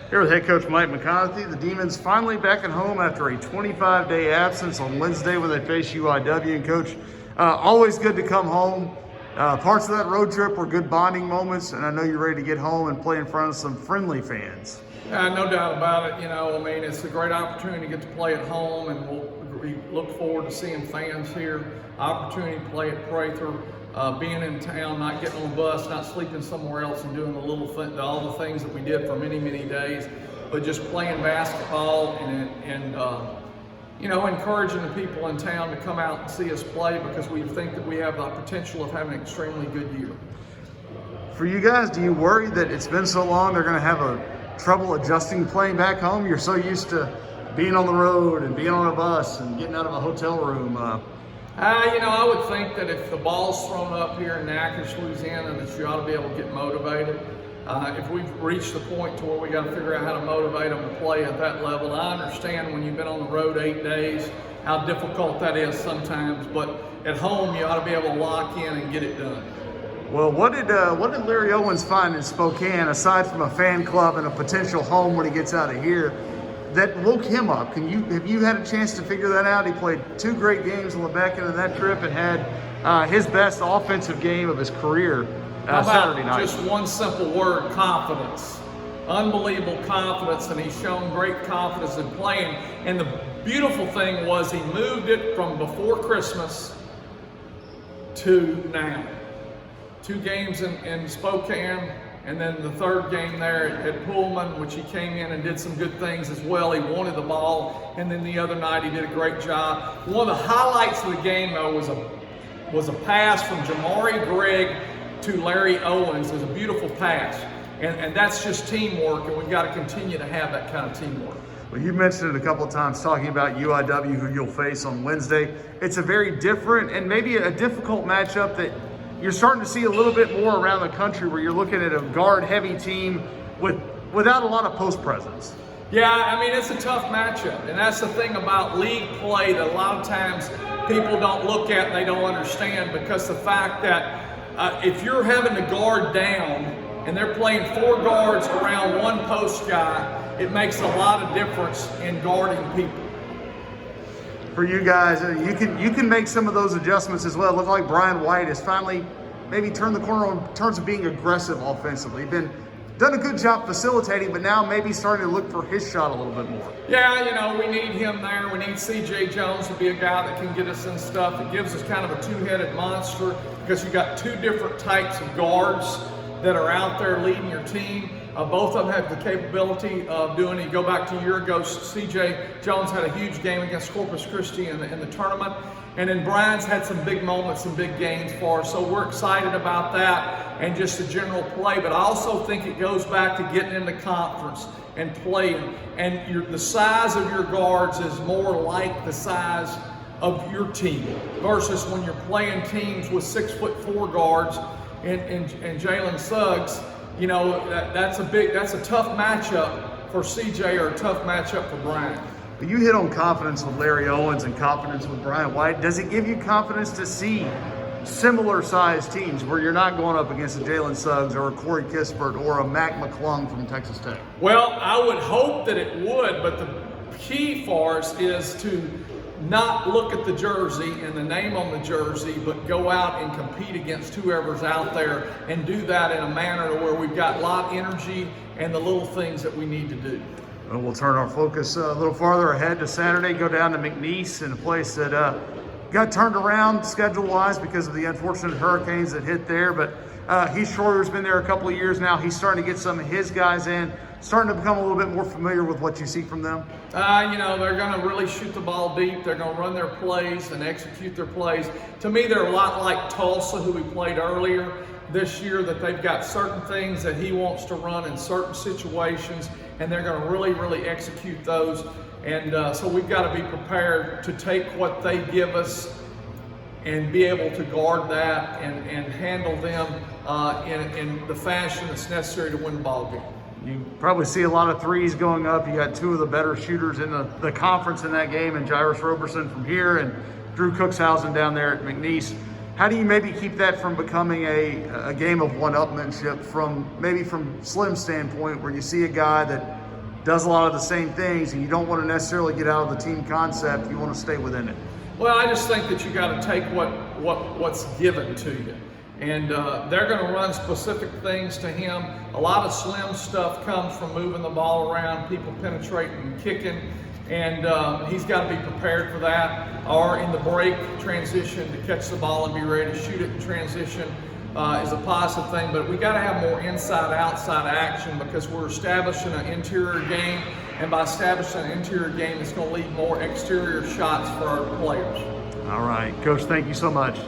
Here with head coach Mike McConathy. The Demons finally back at home after a 25-day absence on Wednesday when they face UIW. And coach, always good to come home. Parts of that road trip were good bonding moments, and I know you're ready to get home and play in front of some friendly fans. No doubt about it. It's a great opportunity to get to play at home, and we look forward to seeing fans here. Opportunity to play at Prather. Being in town, not getting on a bus, not sleeping somewhere else, and doing all the things that we did for many, many days, but just playing basketball and encouraging the people in town to come out and see us play, because we think that we have the potential of having an extremely good year. For you guys, do you worry that it's been so long they're going to have trouble adjusting playing back home? You're so used to being on the road and being on a bus and getting out of a hotel room. I would think that if the ball's thrown up here in Natchitoches, Louisiana, that you ought to be able to get motivated. If we've reached the point to where we got to figure out how to motivate them to play at that level, I understand when you've been on the road 8 days, how difficult that is sometimes, but at home you ought to be able to lock in and get it done. Well, what did Larry Owens find in Spokane, aside from a fan club and a potential home when he gets out of here, that woke him up? Have you had a chance to figure that out? He played 2 great games on the back end of that trip and had his best offensive game of his career Saturday night. Just one simple word: confidence. Unbelievable confidence, and he's shown great confidence in playing. And the beautiful thing was he moved it from before Christmas to now. 2 games in Spokane, and then the 3rd game there at Pullman, which he came in and did some good things as well. He wanted the ball, and then the other night he did a great job. One of the highlights of the game, though, was a pass from Jamari Gregg to Larry Owens. It was a beautiful pass, and that's just teamwork, and we've got to continue to have that kind of teamwork. Well, you mentioned it a couple of times talking about UIW, who you'll face on Wednesday. It's a very different and maybe a difficult matchup that you're starting to see a little bit more around the country, where you're looking at a guard-heavy team without a lot of post presence. Yeah, it's a tough matchup, and that's the thing about league play that a lot of times people don't look at and they don't understand, because the fact that if you're having to guard down and they're playing 4 guards around 1 post guy, it makes a lot of difference in guarding people. For you guys, you can make some of those adjustments as well. It looks like Brian White has finally maybe turned the corner in terms of being aggressive offensively. Done a good job facilitating, but now maybe starting to look for his shot a little bit more. Yeah, we need him there. We need CJ Jones to be a guy that can get us in stuff. It gives us kind of a 2-headed monster, because you got 2 different types of guards that are out there leading your team. Both of them have the capability of doing it. You go back to a year ago, CJ Jones had a huge game against Corpus Christi in the tournament. And then Brian's had some big moments and big games for us. So we're excited about that and just the general play. But I also think it goes back to getting in the conference and playing. And the size of your guards is more like the size of your team, versus when you're playing teams with 6'4" guards and Jalen Suggs. That's a tough matchup for CJ, or a tough matchup for Brian. But you hit on confidence with Larry Owens and confidence with Brian White. Does it give you confidence to see similar sized teams where you're not going up against a Jalen Suggs or a Corey Kispert or a Mac McClung from Texas Tech? Well, I would hope that it would, but the key for us is to not look at the jersey and the name on the jersey, but go out and compete against whoever's out there, and do that in a manner to where we've got a lot of energy and the little things that we need to do. Well, we'll turn our focus a little farther ahead to Saturday, go down to McNeese, in a place that got turned around schedule-wise because of the unfortunate hurricanes that hit there. But Heath Schroeder's been there a couple of years now. He's starting to get some of his guys in, starting to become a little bit more familiar with what you see from them. They're going to really shoot the ball deep. They're going to run their plays and execute their plays. To me, they're a lot like Tulsa, who we played earlier this year, that they've got certain things that he wants to run in certain situations, and they're going to really, really execute those. And so we've got to be prepared to take what they give us and be able to guard that and handle them in the fashion that's necessary to win the ball game. You probably see a lot of threes going up. You got 2 of the better shooters in the conference in that game, and Jairus Roberson from here and Drew Cookshausen down there at McNeese. How do you maybe keep that from becoming a game of one-upmanship from Slim's standpoint, where you see a guy that does a lot of the same things, and you don't want to necessarily get out of the team concept. You want to stay within it. Well, I just think that you got to take what's given to you. And they're going to run specific things to him. A lot of slim stuff comes from moving the ball around, people penetrating and kicking, and he's got to be prepared for that. Or in the break transition to catch the ball and be ready to shoot it in transition is a positive thing. But we got to have more inside-outside action because we're establishing an interior game, and by establishing an interior game, it's going to lead more exterior shots for our players. All right, Coach, thank you so much.